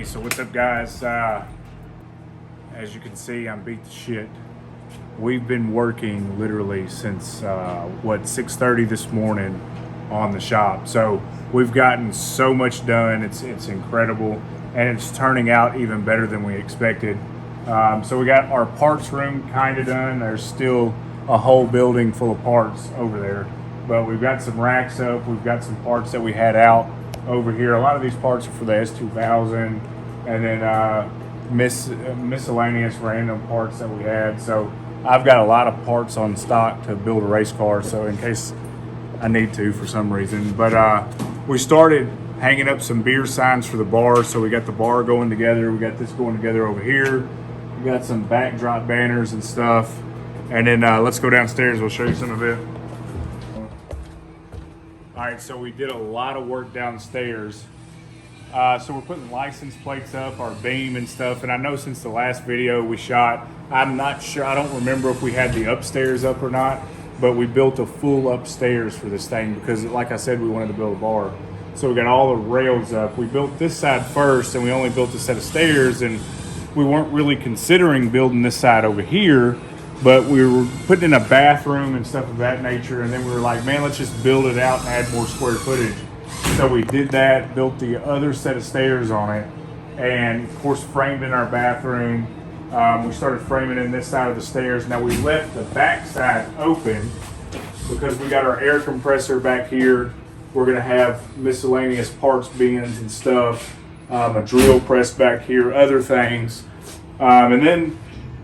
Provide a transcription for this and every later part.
Hey, so what's up, guys? As you can see, I'm beat to shit. We've been working literally since 6:30 this morning on the shop. So we've gotten so much done. It's incredible, and it's turning out even better than we expected. So we got our parts room kind of done. There's still a whole building full of parts over there, but we've got some racks up. We've got some parts that we had out over here. A lot of these parts are for the S2000, and then miscellaneous random parts that we had. So I've got a lot of parts on stock to build a race car, so in case I need to for some reason. But we started hanging up some beer signs for the bar. So we got the bar going together. We got this going together over here. We got some backdrop banners and stuff. And then let's go downstairs. We'll show you some of it. All right, so we did a lot of work downstairs. So we're putting license plates up, our beam and stuff. And I know since the last video we shot, I'm not sure, I don't remember if we had the upstairs up or not, but we built a full upstairs for this thing because, like I said, we wanted to build a bar. So we got all the rails up. We built this side first, and we only built a set of stairs, and we weren't really considering building this side over here, but we were putting in a bathroom and stuff of that nature, and then we were like, man, let's just build it out and add more square footage. So we did that, built the other set of stairs on it, and of course framed in our bathroom. We started framing in this side of the stairs. Now we left the back side open because we got our air compressor back here. We're gonna have miscellaneous parts bins and stuff, a drill press back here, other things. And then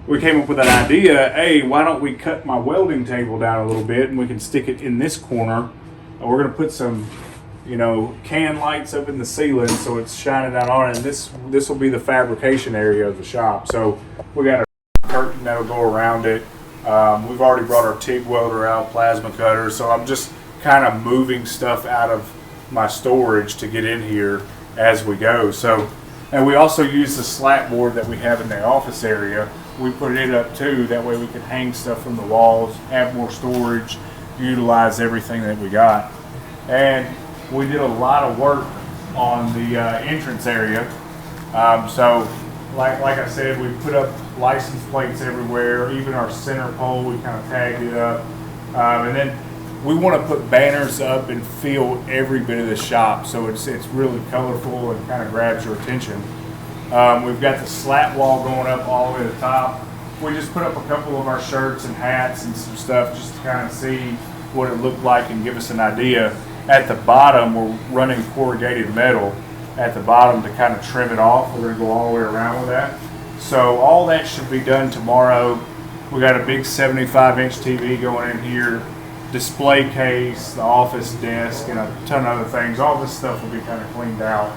we came up with that idea, hey, why don't we cut my welding table down a little bit and we can stick it in this corner. We're gonna put some, can lights up in the ceiling so it's shining down on it. And this will be the fabrication area of the shop. So we got a curtain that'll go around it. We've already brought our TIG welder out, plasma cutter. So I'm just kind of moving stuff out of my storage to get in here as we go. So, and we also use the slat board that we have in the office area. We put it up too. That way we can hang stuff from the walls, have more storage, utilize everything that we got. And we did a lot of work on the entrance area. So like I said, we put up license plates everywhere, even our center pole, we kind of tagged it up. And then we want to put banners up and fill every bit of the shop so it's really colorful and kind of grabs your attention. We've got the slat wall going up all the way to the top. We just put up a couple of our shirts and hats and some stuff just to kind of see what it looked like and give us an idea. At the bottom, we're running corrugated metal at the bottom to kind of trim it off. We're going to go all the way around with that. So all that should be done tomorrow. We got a big 75-inch TV going in here, display case, the office desk, and a ton of other things. All this stuff will be kind of cleaned out.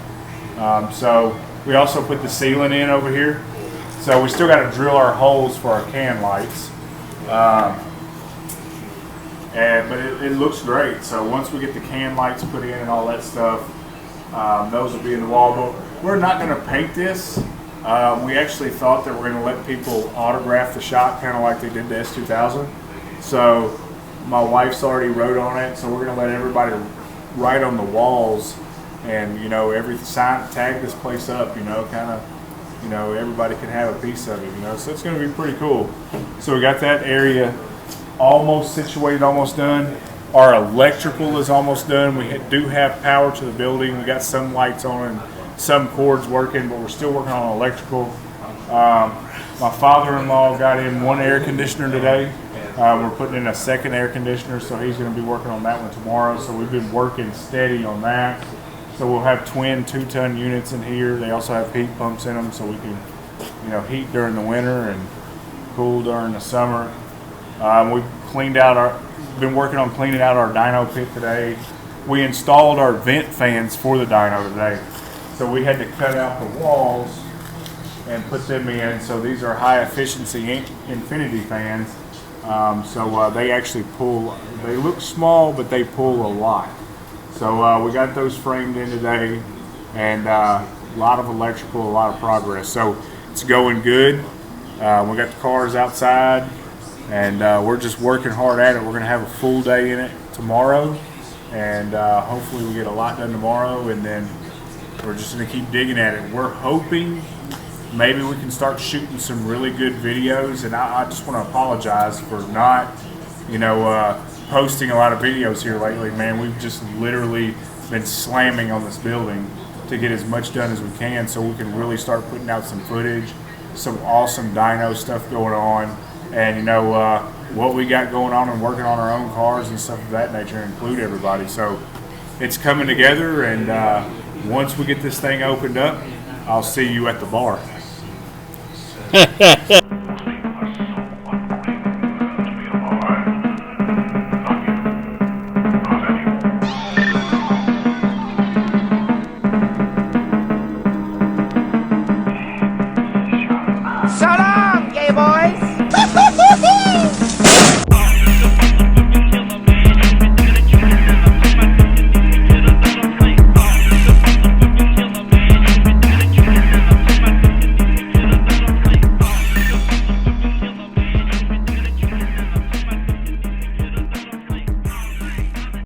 So we also put the ceiling in over here. So we still got to drill our holes for our can lights. But it looks great. So once we get the can lights put in and all that stuff, those will be in the wall. But we're not going to paint this. We actually thought that we're going to let people autograph the shop, kind of like they did the S2000. So my wife's already wrote on it. So we're going to let everybody write on the walls, and every sign, tag this place up. Everybody can have a piece of it. So it's going to be pretty cool. So we got that area almost situated, almost done. Our electrical is almost done. We do have power to the building. We got some lights on and some cords working, but we're still working on electrical. My father-in-law got in one air conditioner today. We're putting in a second air conditioner, so he's going to be working on that one tomorrow. So we've been working steady on that. So we'll have twin 2-ton units in here. They also have heat pumps in them, so we can, heat during the winter and cool during the summer. We've been working on cleaning out our dyno pit today. We installed our vent fans for the dyno today. So we had to cut out the walls and put them in. So these are high efficiency Infinity fans. So they actually pull, they look small, but they pull a lot. So we got those framed in today, and a lot of electrical, a lot of progress. So it's going good. We got the cars outside, and we're just working hard at it. We're going to have a full day in it tomorrow, and hopefully we get a lot done tomorrow, and then We're just going to keep digging at it. We're hoping maybe we can start shooting some really good videos, and I just want to apologize for not, posting a lot of videos here lately, man. We've just literally been slamming on this building to get as much done as we can so we can really start putting out some footage, some awesome dyno stuff going on, and what we got going on and working on our own cars and stuff of that nature, include everybody. So it's coming together, and once we get this thing opened up, I'll see you at the bar. So long, gay boys!